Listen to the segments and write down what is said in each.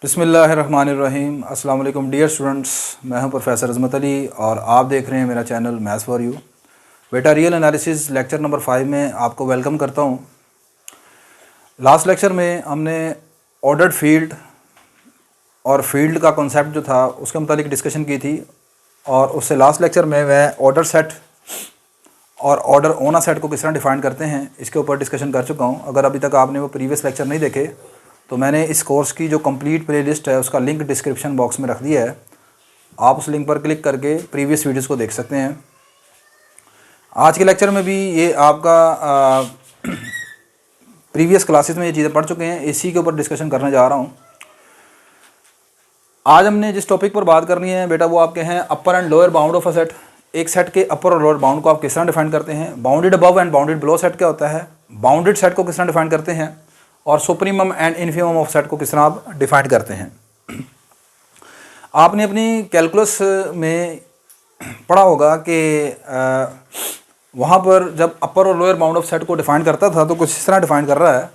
बिस्मिल्लाहिर्रहमानिर्रहीम। अस्सलाम वालेकुम डियर स्टूडेंट्स, मैं हूं प्रोफेसर अज़मत अली और आप देख रहे हैं मेरा चैनल मैथ्स फॉर यू। बेटा रियल एनालिसिस लेक्चर नंबर 5 में आपको वेलकम करता हूं। लास्ट लेक्चर में हमने ऑर्डर्ड फील्ड और फील्ड का कॉन्सेप्ट जो था उसके मुतालिक डिस्कशन की थी, और उससे लास्ट लेक्चर में मैं ऑर्डर सेट और ऑर्डर ओना सेट को किस तरह डिफाइन करते हैं इसके ऊपर डिस्कशन कर चुका हूं। अगर अभी तक आपने वो प्रीवियस लेक्चर नहीं देखे तो मैंने इस कोर्स की जो कंप्लीट प्लेलिस्ट है उसका लिंक डिस्क्रिप्शन बॉक्स में रख दिया है। आप उस लिंक पर क्लिक करके प्रीवियस वीडियोस को देख सकते हैं। आज के लेक्चर में भी ये आपका प्रीवियस क्लासेस में ये चीज़ें पढ़ चुके हैं, इसी के ऊपर डिस्कशन करने जा रहा हूँ। आज हमने जिस टॉपिक पर बात करनी है बेटा वो आपके हैं upper and lower bound of a set. एक सेट के अपर और लोअर बाउंड को आप किस तरह डिफाइन करते हैं, bounded above and bounded below set क्या होता है, बाउंडेड सेट को किस तरह डिफाइन करते हैं, और supremum and infimum of set को किस तरह आप डिफाइन करते हैं। आपने अपनी कैलकुलस में पढ़ा होगा कि वहाँ पर जब अपर और लोअर बाउंड ऑफ सेट को डिफाइन करता था तो कुछ इस तरह डिफाइन कर रहा है।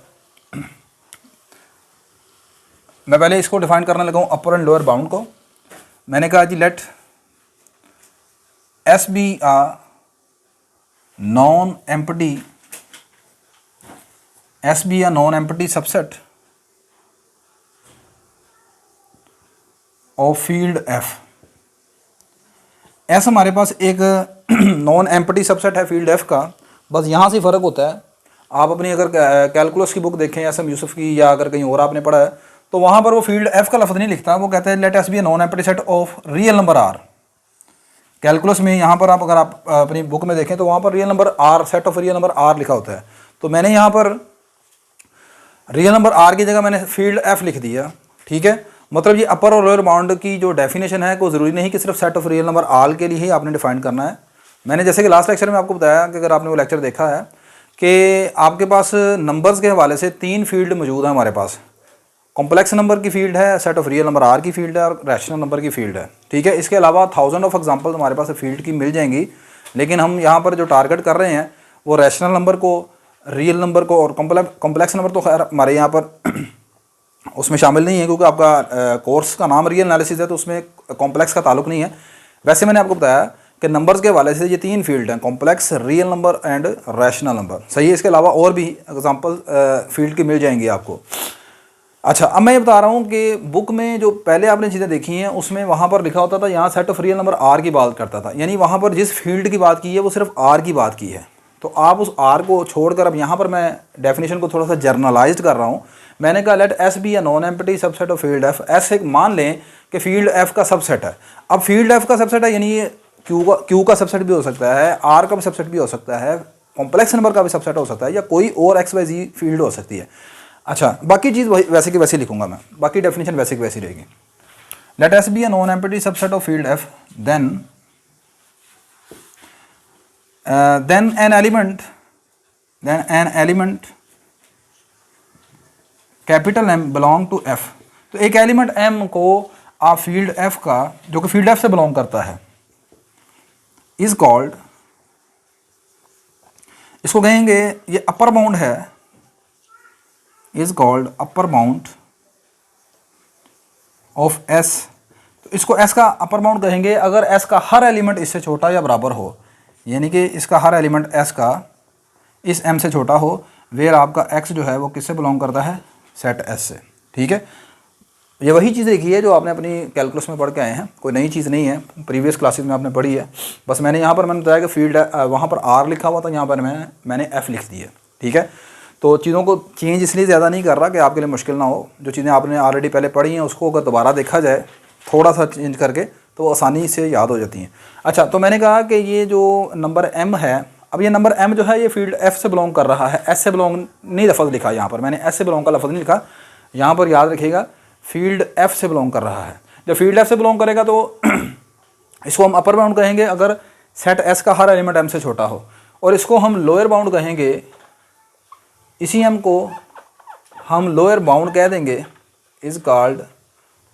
मैं पहले इसको डिफाइन करने लगा हूँ अपर एंड लोअर बाउंड को। मैंने कहा जी let S be a non empty S be a non empty subset of field F. S हमारे पास एक नॉन एम्प्टी सबसेट है फील्ड एफ का, बस यहाँ से फ़र्क होता है। आप अपनी अगर कैलकुलस की बुक देखें एस.एम. यूसुफ की या अगर कहीं और आपने पढ़ा है तो वहाँ पर वो फील्ड एफ का लफ्ज़ नहीं लिखता, वो कहते हैं let S be a non empty set of real number R. Calculus में यहाँ पर आप अगर आप अपनी बुक में देखें तो वहाँ पर real number R, set of real number R लिखा होता है। तो मैंने यहाँ पर रियल नंबर आर की जगह मैंने फील्ड एफ लिख दिया। ठीक है, मतलब ये अपर और लोअर बाउंड की जो डेफिनेशन है को ज़रूरी नहीं कि सिर्फ set of real number R के लिए ही आपने डिफाइन करना है। मैंने जैसे कि लास्ट लेक्चर में आपको बताया कि अगर आपने वो लेक्चर देखा है कि आपके पास नंबर्स के हवाले से 3 फील्ड मौजूद है हमारे पास। कॉम्प्लेक्स नंबर की फील्ड है, set of real number R की फील्ड है, और रैशनल नंबर की फील्ड है। ठीक है, इसके अलावा 1000 ऑफ एग्जांपल हमारे पास फील्ड की मिल जाएंगी, लेकिन हम यहाँ पर जो टारगेट कर रहे हैं वो रैशनल नंबर को, रियल नंबर को, और कॉम्प्लेक्स नंबर तो खैर हमारे यहाँ पर उसमें शामिल नहीं है क्योंकि आपका कोर्स का नाम रियल एनालिसिस है तो उसमें कॉम्प्लेक्स का ताल्लुक नहीं है। वैसे मैंने आपको बताया कि नंबर्स के हवाले से ये 3 फील्ड हैं, complex, real number and rational number. सही है, इसके अलावा और भी एग्जांपल फील्ड की मिल जाएंगी आपको। अच्छा, अब मैं ये बता रहा हूँ कि बुक में जो पहले आपने चीज़ें देखी हैं उसमें वहाँ पर लिखा होता था यहाँ set of real number R की बात करता था, यानी वहाँ पर जिस फील्ड की बात की है वो सिर्फ आर की बात की है। तो आप उस आर को छोड़कर अब यहाँ पर मैं डेफिनेशन को थोड़ा सा जर्नलाइज्ड कर रहा हूँ। मैंने कहा let S be a non empty subset of field F. S एक मान लें कि फील्ड एफ का सबसेट है। अब फील्ड एफ का सबसेट है यानी ये क्यू का सबसेट भी हो सकता है, आर का भी सबसेट भी हो सकता है, कॉम्प्लेक्स नंबर का भी सबसेट हो सकता है, या कोई और एक्स वाई जी फील्ड हो सकती है। अच्छा, बाकी चीज़ वैसे की वैसे लिखूंगा मैं, बाकी डेफिनेशन वैसे की वैसी रहेगी। Let S be a non empty subset of field F then an element capital M belong to F। तो एक एलिमेंट M को आप फील्ड F का जो कि फील्ड F से बिलोंग करता है इज कॉल्ड, इसको कहेंगे ये अपर बाउंड है, is called upper bound of S। तो इसको S का अपर बाउंड कहेंगे अगर S का हर एलिमेंट इससे छोटा या बराबर हो, यानी कि इसका हर एलिमेंट S का इस M से छोटा हो, वेयर आपका X जो है वो किससे बिलोंग करता है, सेट S से। ठीक है, ये वही चीज़ लिखी है जो आपने अपनी कैलकुलस में पढ़ के आए हैं, कोई नई चीज़ नहीं है, प्रीवियस क्लासेस में आपने पढ़ी है। बस मैंने यहाँ पर मैंने बताया कि फील्ड वहाँ पर R लिखा हुआ था, यहाँ पर मैंने F लिख दी है। ठीक है, तो चीज़ों को चेंज इसलिए ज़्यादा नहीं कर रहा कि आपके लिए मुश्किल ना हो। जो चीज़ें आपने ऑलरेडी पहले पढ़ी हैं उसको अगर दोबारा देखा जाए थोड़ा सा चेंज करके तो वो आसानी से याद हो जाती हैं। अच्छा, तो मैंने कहा कि ये जो नंबर M है, अब ये नंबर M जो है ये फील्ड F से बिलोंग कर रहा है, S से बिलोंग नहीं लफ्ज़ लिखा यहाँ पर, मैंने S से बिलोंग का लफ्ज़ नहीं लिखा यहाँ पर, याद रखिएगा फील्ड F से बिलोंग कर रहा है। जब फील्ड F से बिलोंग करेगा तो इसको हम अपर बाउंड कहेंगे अगर सेट S का हर एलिमेंट M से छोटा हो, और इसको हम लोअर बाउंड कहेंगे, इसी M को हम लोअर बाउंड कह देंगे, is called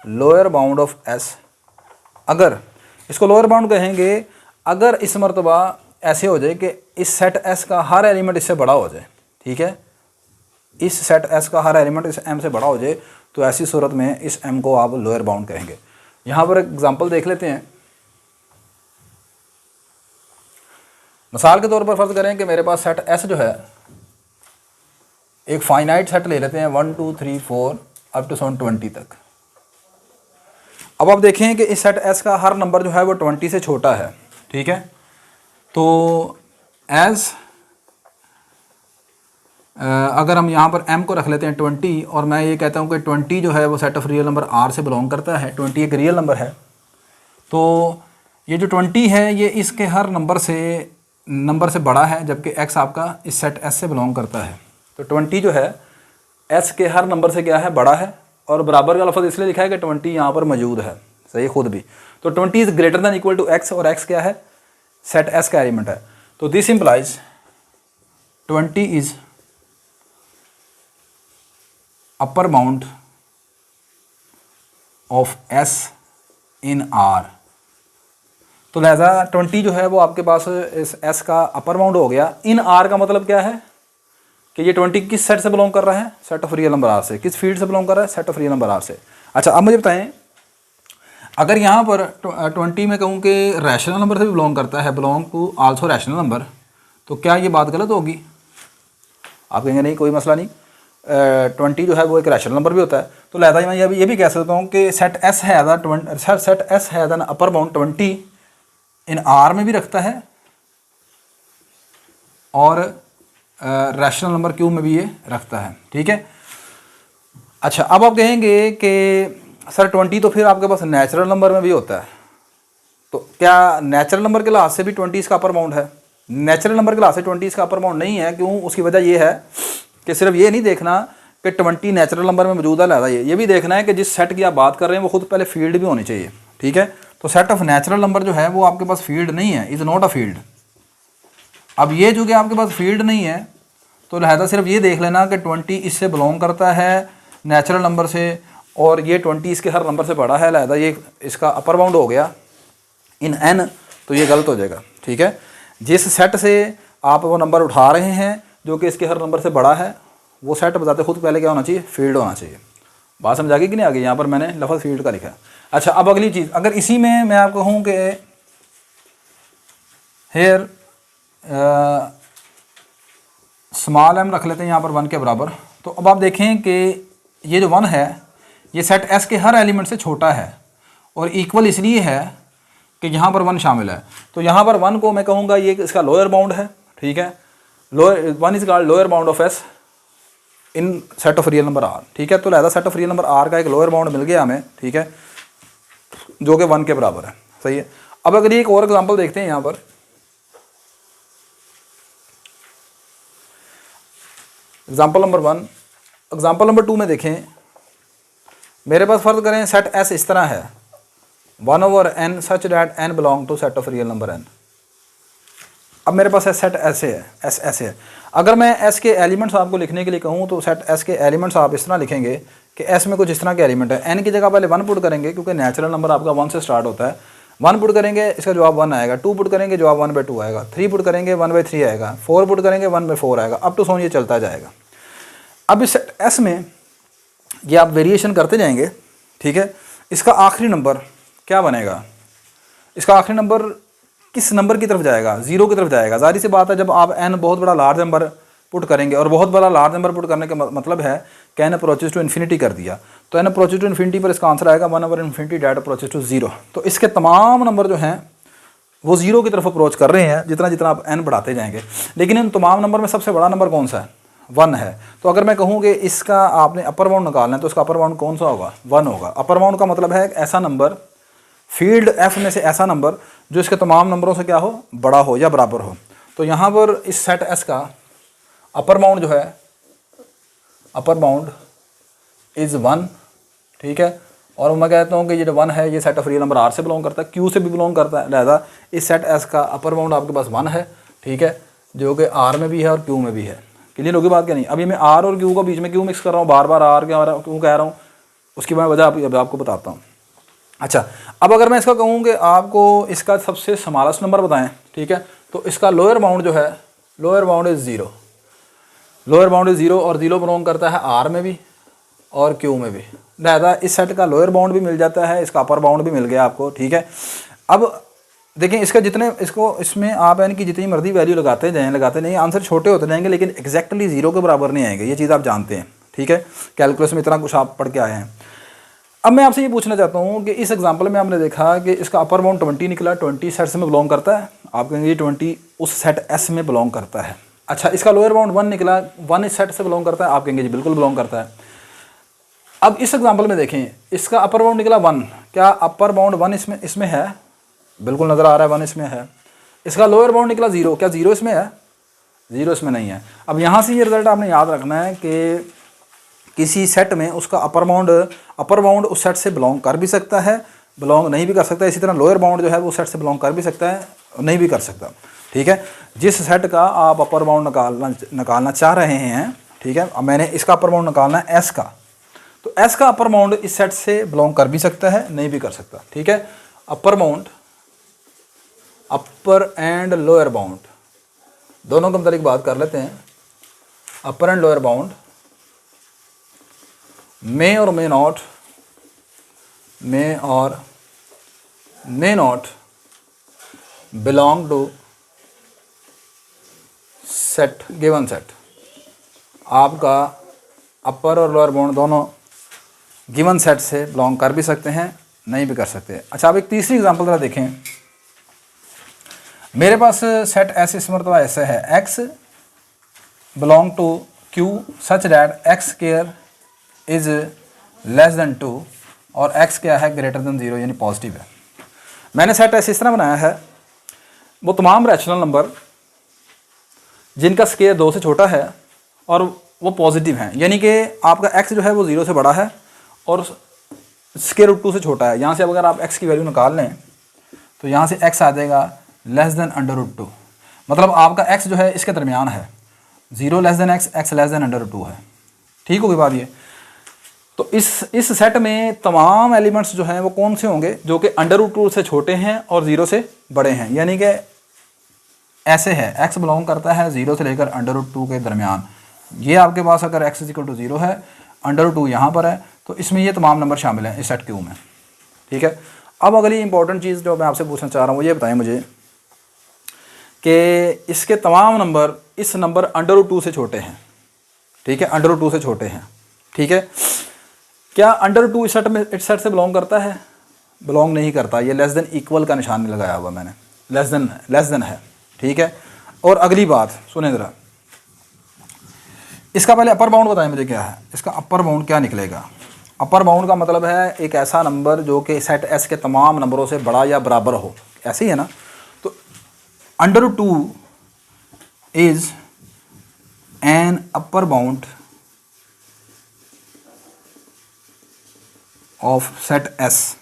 lower bound of S। अगर इसको लोअर बाउंड कहेंगे अगर इस मरतबा ऐसे हो जाए कि इस सेट S का हर एलिमेंट इससे बड़ा हो जाए। ठीक है, इस सेट S का हर एलिमेंट इस M से बड़ा हो जाए तो ऐसी सूरत में इस m को आप लोअर बाउंड कहेंगे। यहाँ पर एग्जांपल देख लेते हैं। मिसाल के तौर पर फर्ज करें कि मेरे पास सेट S जो है एक फाइनाइट सेट ले लेते हैं 1 2 3 4 अप टू 20 तक। अब आप देखें कि इस सेट S का हर नंबर जो है वो 20 से छोटा है, ठीक है। तो एज अगर हम यहाँ पर m को रख लेते हैं 20 और मैं ये कहता हूँ कि 20 जो है वो set of real number R से बिलोंग करता है, 20 एक रियल नंबर है, तो ये जो 20 है ये इसके हर नंबर से बड़ा है, जबकि x आपका इस सेट S से बिलोंग करता है। तो 20 जो है S के हर नंबर से क्या है, बड़ा है, और बराबर का लफ्ज़ इसलिए लिखा है कि 20 यहाँ पर मौजूद है, सही खुद भी। तो 20 is greater than equal to x, और x क्या है, सेट S का एलिमेंट है। तो this implies 20 is upper bound of S in R। तो लिहाजा 20 जो है वो आपके पास इस S का अपर बाउंड हो गया। इन R का मतलब क्या है कि ये 20 किस सेट से बिलोंग कर रहा है, set of real number R से। किस फील्ड से बिलोंग कर रहा है, set of real number R से। अच्छा, अब मुझे बताएं, अगर यहाँ पर 20 में कहूँ कि रैशनल नंबर से भी बिलोंग करता है, belong to also rational number, तो क्या ये बात गलत होगी? आप कहेंगे नहीं, कोई मसला नहीं, 20 जो है वो एक रैशनल नंबर भी होता है। तो लिहाजा मैं ये भी कह सकता हूँ कि सेट S है दैन अपर बाउंड 20 इन R में भी रखता है, और रैशनल नंबर Q में भी ये रखता है, ठीक है। अच्छा, अब आप कहेंगे कि सर 20 तो फिर आपके पास नेचुरल नंबर में भी होता है, तो क्या नेचुरल नंबर के लिहाज से भी 20 इसका अपर बाउंड है? नेचुरल नंबर के लिहाज से 20 इसका अपर बाउंड नहीं है। क्यों? उसकी वजह ये है कि सिर्फ ये नहीं देखना कि 20 नेचुरल नंबर में मौजूद है, लिहाजा ये भी देखना है कि जिस सेट की आप बात कर रहे हैं वो खुद पहले फील्ड भी होनी चाहिए, ठीक है। तो सेट ऑफ नेचुरल नंबर जो है वो आपके पास फील्ड नहीं है, इज़ नॉट अ फील्ड। अब ये जो कि आपके पास फील्ड नहीं है, तो लिहाजा सिर्फ ये देख लेना कि 20 इससे बिलोंग करता है नेचुरल नंबर से, और ये 20 इसके हर नंबर से बड़ा है, लिहाजा ये इसका अपर बाउंड हो गया इन n। तो ये गलत हो जाएगा, ठीक है। जिस सेट से आप वो नंबर उठा रहे हैं जो कि इसके हर नंबर से बड़ा है, वो सेट बताते खुद पहले क्या होना चाहिए, फील्ड होना चाहिए। बात समझ आ गई कि नहीं आ गई? यहाँ पर मैंने लफ्ज़ फील्ड का लिखा है। अच्छा, अब अगली चीज़, अगर इसी में मैं आपको कहूँ कि हेयर स्मॉल m रख लेते हैं यहाँ पर 1 के बराबर, तो अब आप देखें कि ये जो 1 है ये सेट S के हर एलिमेंट से छोटा है, और इक्वल इसलिए है कि यहाँ पर 1 शामिल है। तो यहाँ पर 1 को मैं कहूँगा ये इसका लोअर बाउंड है, ठीक है। Lower 1 is called lower bound of S in set of real number R, ठीक है। तो लिहाजा set of real number R का एक लोअर बाउंड मिल गया हमें, ठीक है, जो कि 1 के बराबर है, सही है। अब अगर एक और एग्जांपल देखते हैं यहाँ पर, एग्जांपल नंबर 1। एग्जांपल नंबर 2 में देखें, मेरे पास फर्ज करें सेट S इस तरह है 1/n such that n belong to set of real number n। अब मेरे पास सेट ऐसे है, S ऐसे है। अगर मैं S के एलिमेंट्स आपको लिखने के लिए कहूँ तो सेट S के एलिमेंट्स आप इस तरह लिखेंगे कि S में कुछ इस तरह के एलिमेंट है। n की जगह पहले 1 पुट करेंगे, क्योंकि नेचुरल नंबर आपका 1 से स्टार्ट होता है। 1 पुट करेंगे, इसका जवाब 1 आएगा। 2 पुट करेंगे, जवाब 1/2 आएगा। 3 पुट करेंगे, 1/3 आएगा। 4 पुट करेंगे, 1/4 आएगा। अप टू सो ये चलता जाएगा। अब इस सेट S में ये आप वेरिएशन करते जाएंगे, ठीक है। इसका आखिरी नंबर क्या बनेगा? इसका आखिरी नंबर किस नंबर की तरफ जाएगा? 0 की तरफ जाएगा। जाहिर सी बात है, जब आप n बहुत बड़ा लार्ज नंबर पुट करेंगे, और बहुत बड़ा लार्ज नंबर पुट करने का मतलब है कि n अप्रोचेस टू इन्फिनिटी कर दिया, तो n अप्रोचेस टू इन्फिनिटी पर इसका आंसर आएगा 1/infinity डैट अप्रोचेस टू 0। तो इसके तमाम नंबर जो हैं वो 0 की तरफ अप्रोच कर रहे हैं जितना जितना आप n बढ़ाते जाएंगे। लेकिन इन तमाम नंबर में सबसे बड़ा नंबर कौन सा है? 1 है। तो अगर मैं कहूँ कि इसका आपने अपर बाउंड निकालना है, तो इसका अपर बाउंड कौन सा होगा? 1 होगा। अपर बाउंड का मतलब है ऐसा नंबर, फील्ड F में से ऐसा नंबर जो इसके तमाम नंबरों से क्या हो, बड़ा हो या बराबर हो। तो यहाँ पर इस सेट S का अपर बाउंड जो है, अपर बाउंड इज़ 1, ठीक है। और मैं कहता हूँ कि ये जो 1 है ये set of real number R से बिलोंग करता है, Q से भी बिलोंग करता है। लिहाजा इस सेट S का अपर बाउंड आपके पास 1 है, ठीक है, जो कि R में भी है और Q में भी है। क्लियर होगी बात क्या नहीं? अभी मैं R और Q को बीच में क्यों मिक्स कर रहा हूँ, बार बार R क्यों कह रहा हूँ, उसकी मैं वजह अभी आपको बताता हूँ। अच्छा, अब अगर मैं इसका कहूँ कि आपको इसका सबसे स्मॉलेस्ट नंबर बताएं, ठीक है, तो इसका लोअर बाउंड जो है, lower bound is 0। Lower bound is 0, और 0 बिलोंग करता है R में भी और क्यू में भी। लिहाजा इस सेट का लोअर बाउंड भी मिल जाता है, इसका अपर बाउंड भी मिल गया आपको, ठीक है। अब देखिए इसका जितने इसमें आप यानी कि जितनी मर्जी वैल्यू लगाते जाएँ आंसर छोटे होते जाएंगे, लेकिन एग्जैक्टली 0 के बराबर नहीं आएंगे, ये चीज़ आप जानते हैं, ठीक है। कैलकुलस में इतना कुछ आप पढ़ के आए हैं। अब मैं आपसे ये पूछना चाहता हूँ कि इस एग्जांपल में आपने देखा कि इसका अपर बाउंड 20 निकला, 20 सेट में बिलोंग करता है, आप कहेंगे ये 20 उस सेट एस में बिलोंग करता है। अच्छा, इसका लोअर बाउंड 1 निकला, 1 इस सेट से बिलोंग करता है, आप कहेंगे जी बिल्कुल बिलोंग करता है। अब इस एग्जांपल में देखें, इसका अपर बाउंड निकला 1, क्या अपर बाउंड 1 इसमें है? बिल्कुल नज़र आ रहा है 1 इसमें है। इसका लोअर बाउंड निकला 0, क्या 0 इसमें है? 0 इसमें नहीं है। अब यहाँ से ये रिजल्ट आपने याद रखना है कि किसी सेट में उसका अपर बाउंड उस सेट से बिलोंग कर भी सकता है, बिलोंग नहीं भी कर सकता। इसी तरह लोअर बाउंड जो है वो सेट से बिलोंग कर भी सकता है, नहीं भी कर सकता, ठीक है। जिस सेट का आप अपर बाउंड निकालना चाह रहे हैं, ठीक है, अब मैंने इसका अपर बाउंड निकालना है एस का, तो एस का अपर बाउंड इस सेट से बिलोंग कर भी सकता है, नहीं भी कर सकता, ठीक है। Upper bound, upper and lower bound दोनों के मतलब बात कर लेते हैं। Upper and lower bound may or may not belong to set, given set। आपका अपर और लोअर बाउंड दोनों गिवन सेट से बिलोंग कर भी सकते हैं, नहीं भी कर सकते। अच्छा, अब एक तीसरी एग्जांपल जरा देखें। मेरे पास सेट एस इस मरतबा ऐसे है, x belong to q such that x square is less than 2 और x क्या है ग्रेटर देन 0 यानी पॉजिटिव है। मैंने सेट ऐसे इस तरह बनाया है, वो तमाम रैशनल नंबर जिनका स्क्वायर 2 से छोटा है और वो पॉजिटिव हैं, यानी कि आपका x जो है वो 0 से बड़ा है और स्क्वायर रूट 2 से छोटा है। यहाँ से अब अगर आप x की वैल्यू निकाल लें तो यहाँ से x आ जाएगा लेस देन अंडर रूट 2, मतलब आपका x जो है इसके दरमियान है, 0 less than x less than under root 2 है, ठीक होगी बात ये। तो इस सेट में तमाम एलिमेंट्स जो हैं वो कौन से होंगे, जो कि अंडर रूट 2 से छोटे हैं और 0 से बड़े हैं, यानी कि ऐसे है x बिलोंग करता है 0 से लेकर अंडर रूट 2 के दरमियान। ये आपके पास अगर x इक्वल टू 0 है, अंडर रूट 2 यहाँ पर है, तो इसमें ये तमाम नंबर शामिल हैं इस सेट क्यू में, ठीक है। अब अगली इंपॉर्टेंट चीज़ जो मैं आपसे पूछना चाह रहा हूँ, ये बताएं मुझे कि इसके तमाम नंबर इस नंबर अंडर रूट 2 से छोटे हैं, ठीक है, अंडर रूट 2 से छोटे हैं, ठीक है। क्या अंडर 2 इस सेट से बिलोंग करता है? बिलोंग नहीं करता। ये लेस देन इक्वल का निशान लगाया हुआ मैंने, लेस देन है, ठीक है। और अगली बात सुने ज़रा, इसका पहले अपर बाउंड बताएं मुझे क्या है, इसका अपर बाउंड क्या निकलेगा। अपर बाउंड का मतलब है एक ऐसा नंबर जो कि सेट एस के तमाम नंबरों से बड़ा या बराबर हो, ऐसे ही है ना। तो under 2 is an upper bound of set S.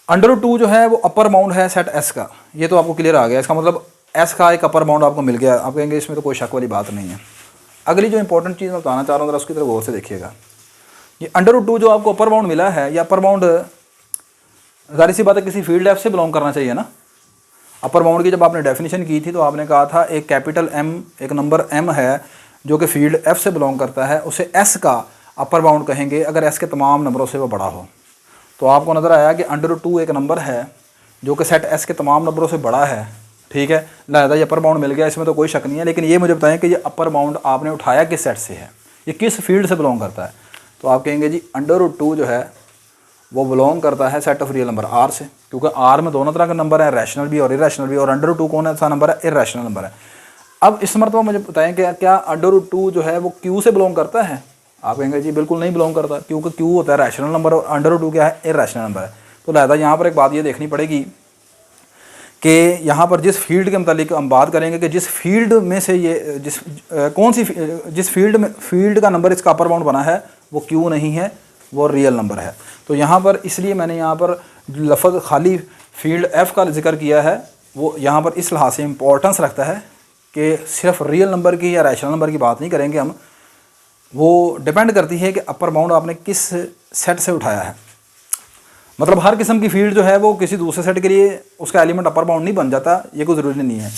Under 2 जो है वो अपर बाउंड है सेट एस का, ये तो आपको क्लियर आ गया। इसका मतलब एस का एक अपर बाउंड आपको मिल गया, आप कहेंगे इसमें तो कोई शक वाली बात नहीं है। अगली जो इंपॉर्टेंट चीज़ मैं बताना चाह रहा हूँ, उसकी तरफ गौर से देखिएगा। ये अंडर 2 जो आपको अपर बाउंड मिला है, या अपर बाउंड ज़ाहिर सी बात है किसी फील्ड एफ से बिलोंग करना चाहिए ना। अपर बाउंड की जब आपने डेफिनेशन की थी तो आपने कहा था एक कैपिटल एम, एक नंबर एम है जो कि फील्ड एफ से बिलोंग करता है, उसे एस का अपर बाउंड कहेंगे अगर एस के तमाम नंबरों से वो बड़ा हो। तो आपको नज़र आया कि अंडर 2 एक नंबर है जो कि सेट एस के तमाम नंबरों से बड़ा है, ठीक है। लिहाजा ये अपर बाउंड मिल गया, इसमें तो कोई शक नहीं है। लेकिन ये मुझे बताएं कि ये अपर बाउंड आपने उठाया किस सेट से है, ये किस फील्ड से बिलोंग करता है। तो आप कहेंगे जी अंडर 2 जो है वो बिलोंग करता है set of real number R से, क्योंकि आर में दोनों तरह के नंबर हैं, रैशनल भी और इरेशनल भी, और अंडर 2 कौन सा नंबर है? इरेशनल नंबर है। अब इस मरतबा मुझे बताएं कि क्या अंडर 2 जो है वो क्यू से बिलोंग करता है? आप कहेंगे जी बिल्कुल नहीं बिलोंग करता, क्योंकि क्यू होता है रैशनल नंबर और अंडर 2 क्या है? इरेशनल नंबर है। तो लिहाजा यहाँ पर एक बात ये देखनी पड़ेगी कि यहाँ पर जिस फील्ड के मुतालिक हम बात करेंगे कि जिस फील्ड में से ये जिस फील्ड का नंबर इसका अपर बाउंड बना है वो क्यू नहीं है, वो रियल नंबर है। तो यहाँ पर इसलिए मैंने यहाँ पर लफ्ज़ खाली फील्ड एफ़ का जिक्र किया है, वो यहाँ पर इस लिहाज से इम्पोर्टेंस रखता है कि सिर्फ रियल नंबर की या रैशनल नंबर की बात नहीं करेंगे हम, वो डिपेंड करती है कि अपर बाउंड आपने किस सेट से उठाया है। मतलब हर किस्म की फील्ड जो है वो किसी दूसरे सेट के लिए उसका एलिमेंट अपर बाउंड नहीं बन जाता, ये कोई ज़रूरी नहीं है।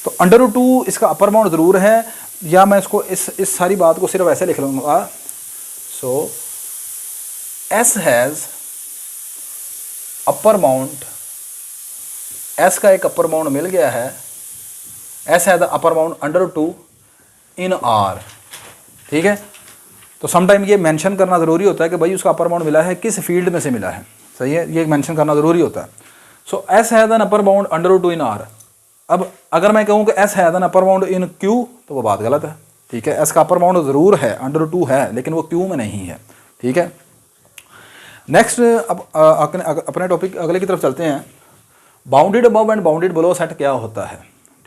तो अंडर 2 इसका अपर बाउंड ज़रूर है, या मैं इसको इस सारी बात को सिर्फ ऐसे लिख लूँगा, so S has upper bound, S का एक अपर बाउंड मिल गया है, S has upper bound under to in R. ठीक है, तो समटाइम ये मेंशन करना ज़रूरी होता है कि भाई उसका अपर बाउंड मिला है किस फील्ड में से मिला है, सही है, ये मेंशन करना ज़रूरी होता है। So S has an upper bound under to in R. अब अगर मैं कहूँ कि S has an upper bound in Q तो वो बात गलत है। ठीक है, एस का अपर बाउंड ज़रूर है, अंडर टू है, लेकिन वो क्यू में नहीं है। ठीक है, नेक्स्ट अब अपने टॉपिक अगले की तरफ चलते हैं। Bounded above and bounded below set क्या होता है।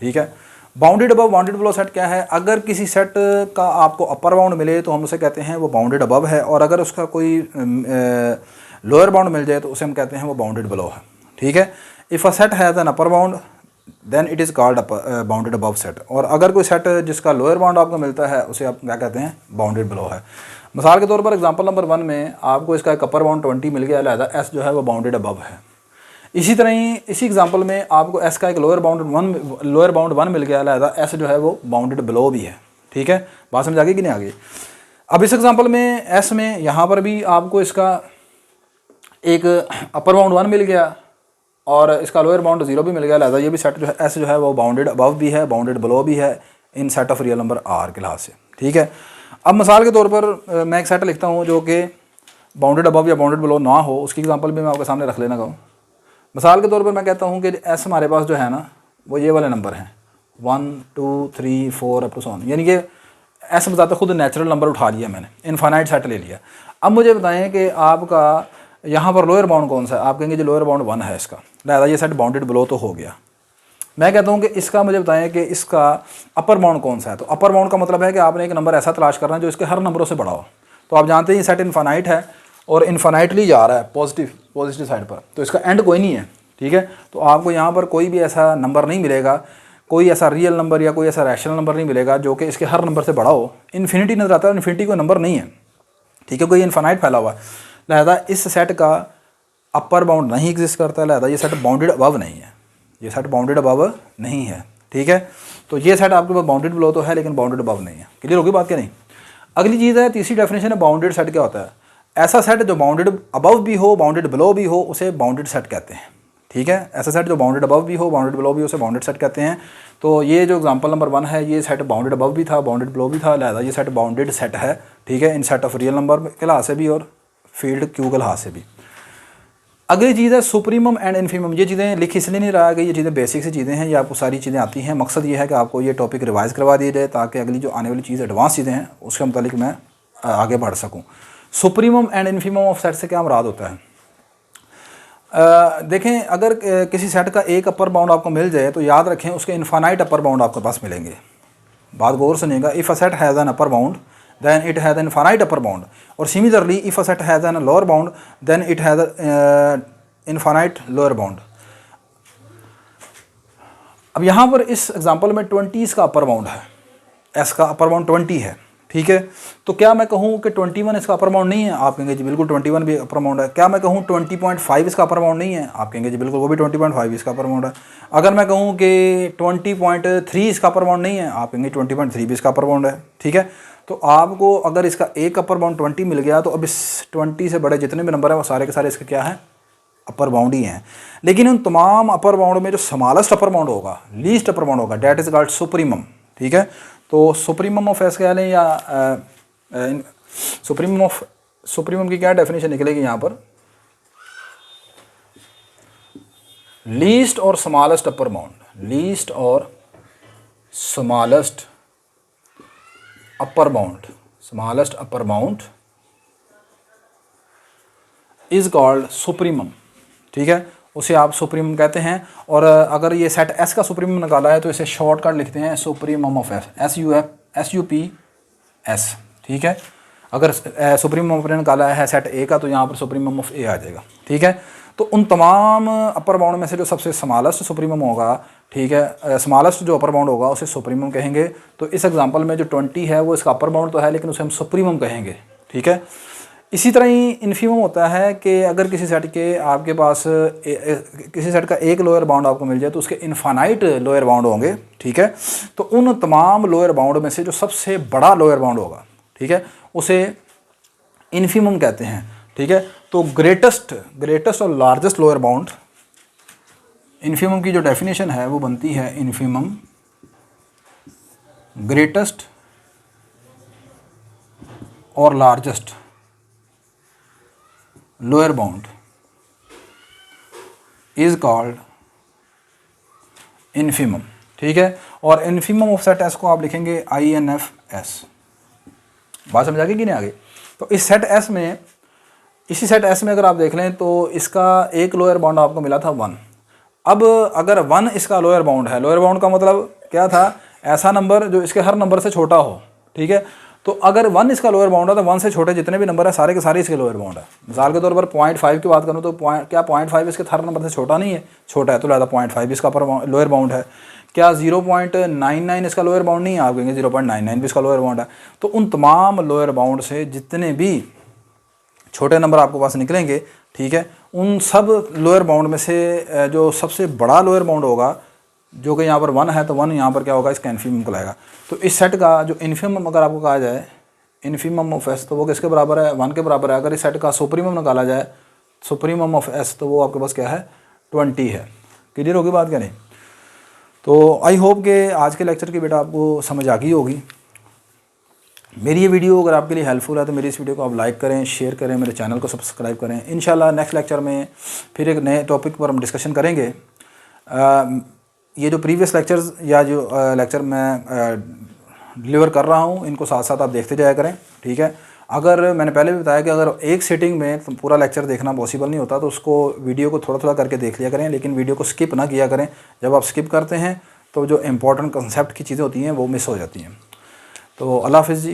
ठीक है, bounded above bounded below set क्या है। अगर किसी सेट का आपको अपर बाउंड मिले तो हम उसे कहते हैं वो बाउंडेड अबव है, और अगर उसका कोई लोअर बाउंड मिल जाए तो उसे हम कहते हैं वो बाउंडेड बिलो है। ठीक है, if a set has an upper bound then it is called bounded above set, और अगर कोई सेट जिसका लोअर बाउंड आपको मिलता है उसे आप क्या कहते हैं, बाउंडेड बिलो है। मिसाल के तौर पर एग्जांपल नंबर 1 में आपको इसका एक अपर बाउंड 20 मिल गया, लिहाजा एस जो है वो बाउंडेड अबव है। इसी तरह ही इसी एग्जांपल में आपको एस का एक लोअर बाउंड 1 मिल गया, लिहाजा एस जो है वो बाउंडेड बिलो भी है। ठीक है, बात समझ आ गई कि नहीं आ गई। अब इस एग्जांपल में एस में यहाँ पर भी आपको इसका एक अपर बाउंड 1 मिल गया और इसका लोअर बाउंड 0 भी मिल गया, लिहाजा ये भी सेट जो है एस जो है वो बाउंडेड अबव भी है, बाउंडेड बिलो भी है in set of real number R के लिहाज से। ठीक है, अब मिसाल के तौर पर मैं एक सेट लिखता हूँ जो कि बाउंडेड अबव या बाउंडेड बिलो ना हो, उसकी एग्जांपल भी मैं आपके सामने रख लेना कहूँ। मिसाल के तौर पर मैं कहता हूँ कि एस हमारे पास जो है ना वो ये वाले नंबर हैं 1 2 3 4 अप टू सो ऑन, यानी कि एस बताते खुद नेचुरल नंबर उठा लिया मैंने, इनफाइनाइट सेट ले लिया। अब मुझे बताएं कि आपका यहाँ पर लोअर बाउंड कौन सा है। आप कहेंगे जो लोअर बाउंड 1 है इसका, लिहाजा ये सेट बाउंडेड बिलो तो हो गया। मैं कहता हूँ कि इसका मुझे बताएं कि इसका अपर बाउंड कौन सा है। तो अपर बाउंड का मतलब है कि आपने एक नंबर ऐसा तलाश करना है जो इसके हर नंबरों से बड़ा हो। तो आप जानते हैं ये सेट इनफाइनाइट है और इनफाइनाइटली जा रहा है पॉजिटिव साइड पर, तो इसका एंड कोई नहीं है। ठीक है, तो आपको यहाँ पर कोई भी ऐसा नंबर नहीं मिलेगा, कोई ऐसा रियल नंबर या कोई ऐसा रैशनल नंबर नहीं मिलेगा जो कि इसके हर नंबर से बड़ा हो। इन्फिनिटी नजर आता है, इन्फिनिटी कोई नंबर नहीं है। ठीक है, कोई इनफाइनाइट फैला हुआ है, लिहाजा इस सेट का अपर बाउंड नहीं एग्जिस्ट करता है, लिहाजा ये सेट बाउंडेड अबव नहीं है, ये सेट बाउंडेड अबव नहीं है। ठीक है, तो ये सेट आपके पास बाउंडेड बिलो तो है लेकिन बाउंडेड अबव नहीं है। क्लियर होगी बात क्या नहीं। अगली चीज़ है, तीसरी डेफिनेशन है बाउंडेड सेट क्या होता है। ऐसा सेट जो बाउंडेड अबव भी हो बाउंडेड बिलो भी हो उसे बाउंडेड सेट कहते हैं। ठीक है, ऐसा सेट जो बाउंडेड अबव भी हो बाउंडेड बिलो भी हो उसे बाउंडेड सेट कहते हैं। तो ये जो एग्जांपल नंबर 1 है ये सेट बाउंडेड अबव भी था बाउंडेड बिलो भी था, लिहाजा ये सेट बाउंडेड सेट है। ठीक है, in set of real number के लिहाज से भी और फील्ड क्यू के लिहाज से भी। अगली चीज़ है सुप्रीमम एंड इन्फीमम। ये चीज़ें लिख इसलिए नहीं रहा कि ये चीज़ें बेसिक सी चीज़ें हैं, ये आपको सारी चीज़ें आती हैं। मकसद ये है कि आपको ये टॉपिक रिवाइज़ करवा दिया जाए ताकि अगली जो आने वाली चीज़ एडवांस चीज़ें हैं उसके मुतालिक मैं आगे बढ़ सकूँ। Supremum and infimum of set से क्या मुराद होता है। देखें, अगर किसी सेट का एक अपर बाउंड आपको मिल जाए तो याद रखें उसके इनफाइनाइट अपर बाउंड आपके पास मिलेंगे। बात गौर सुनिएगा, if a set has an upper bound then it has an infinite upper bound, और similarly if a set has an lower bound then it has an infinite lower bound। अब यहाँ पर इस example में 20 इसका अपर बाउंड है, S का upper bound 20 है। ठीक है, तो क्या मैं कहूँ कि 21 इसका अपर बाउंड नहीं है। आप कहेंगे जी बिल्कुल 21 भी अपर बाउंड है। क्या मैं कहूँ 20.5 इसका अपर बाउंड नहीं है। आप कहेंगे जी बिल्कुल वो भी 20.5 इसका अपर बाउंड है। अगर मैं कहूँ कि 20.3 इसका अपर बाउंड नहीं है, आप कहेंगे 20.3 भी इसका अपर बाउंड है। ठीक है, तो आपको अगर इसका एक अपर बाउंड 20 मिल गया तो अब इस 20 से बड़े जितने भी नंबर हैं वो सारे के सारे इसके क्या हैं, अपर बाउंड ही हैं। लेकिन उन तमाम अपर बाउंड में जो स्मॉलेस्ट अपर बाउंड होगा, लीस्ट अपर बाउंड होगा, डेट इज कॉल्ड सुप्रीमम। ठीक है, तो सुप्रीमम ऑफ एस कह लें या सुप्रीमम की क्या डेफिनेशन निकलेगी यहाँ पर, लीस्ट और स्मॉलेस्ट अपर बाउंड, लीस्ट और smallest upper bound, smallest upper bound is called supremum. ठीक है, उसे आप सुप्रीमम कहते हैं। और अगर ये सेट एस का सुप्रीमम निकाला है तो इसे शॉर्टकट लिखते हैं सुप्रीमम ऑफ एस, SUPS। ठीक है, अगर सुप्रीमम ऑफ निकाला है सेट ए का तो यहाँ पर सुप्रीमम ऑफ ए आ जाएगा। ठीक है, तो उन तमाम अपर बाउंड में से जो सबसे स्मॉलेस्ट सुप्रीमम होगा, ठीक है, स्मॉलेस्ट जो अपर बाउंड होगा उसे सुप्रीमम कहेंगे। तो इस एग्जांपल में जो 20 है वो इसका अपर बाउंड तो है लेकिन उसे हम सुप्रीमम कहेंगे। ठीक है, इसी तरह ही इन्फीमम होता है कि अगर किसी सेट के आपके पास किसी सेट का एक लोअर बाउंड आपको मिल जाए तो उसके इनफाइनाइट लोअर बाउंड होंगे। ठीक है, तो उन तमाम लोअर बाउंड में से जो सबसे बड़ा लोअर बाउंड होगा, ठीक है, उसे इन्फीमम कहते हैं, ठीक है। तो ग्रेटेस्ट और लार्जेस्ट लोअर बाउंड, इन्फीमम की जो डेफिनेशन है वो बनती है इन्फीमम ग्रेटेस्ट और largest lower bound is called infimum, ठीक है। और इन्फीमम ऑफ सेट एस को आप लिखेंगे INFS। बात समझ आ गई कि नहीं आ गई? तो इस सेट एस में, इसी सेट एस में अगर आप देख लें तो इसका एक लोअर बाउंड आपको मिला था 1। अब अगर 1 इसका लोअर बाउंड है, लोअर बाउंड का मतलब क्या था, ऐसा नंबर जो इसके हर नंबर से छोटा हो, ठीक है। तो अगर 1 इसका लोअर बाउंड है तो 1 से छोटे जितने भी नंबर है सारे के सारे इसके लोअर बाउंड है। मिसाल के तौर पर 0.5 की बात करूँ तो क्या 0.5 इसके हर नंबर से छोटा नहीं है? छोटा है, तो लिहाजा 0.5 इसका लोअर बाउंड है। क्या 0.99 इसका लोअर बाउंड नहीं है? आप कहेंगे 0.99 भी इसका लोअर बाउंड है। तो उन तमाम लोअर बाउंड से जितने भी छोटे नंबर आपके पास निकलेंगे, ठीक है, उन सब लोअर बाउंड में से जो सबसे बड़ा लोअर बाउंड होगा, जो कि यहाँ पर 1 है, तो 1 यहाँ पर क्या होगा, इसका इन्फीमम कहलाएगा। तो इस सेट का जो इन्फीमम अगर आपको कहा जाए इन्फीमम ऑफ एस, तो वो किसके बराबर है? 1 के बराबर है। अगर इस सेट का सुप्रीमम निकाला जाए, सुप्रीमम ऑफ एस, तो वो आपके पास क्या है? 20 है। क्लियर होगी बात क्या नहीं? तो आई होप कि आज के लेक्चर की बेटा आपको समझ आ गई होगी। मेरी ये वीडियो अगर आपके लिए हेल्पफुल है तो मेरी इस वीडियो को आप लाइक करें, शेयर करें, मेरे चैनल को सब्सक्राइब करें। इंशाल्लाह नेक्स्ट लेक्चर में फिर एक नए टॉपिक पर हम डिस्कशन करेंगे। ये जो प्रीवियस लेक्चर्स या जो लेक्चर मैं डिलीवर कर रहा हूँ, इनको साथ साथ आप देखते जाया करें, ठीक है। अगर मैंने पहले भी बताया कि अगर एक सीटिंग में तो पूरा लेक्चर देखना पॉसिबल नहीं होता, तो उसको वीडियो को थोड़ा थोड़ा करके देख लिया करें, लेकिन वीडियो को स्किप ना किया करें। जब आप स्किप करते हैं तो जो इंपॉर्टेंट कंसेप्ट की चीज़ें होती हैं वो मिस हो जाती हैं। तो अल्लाह हाफ़िज़ जी।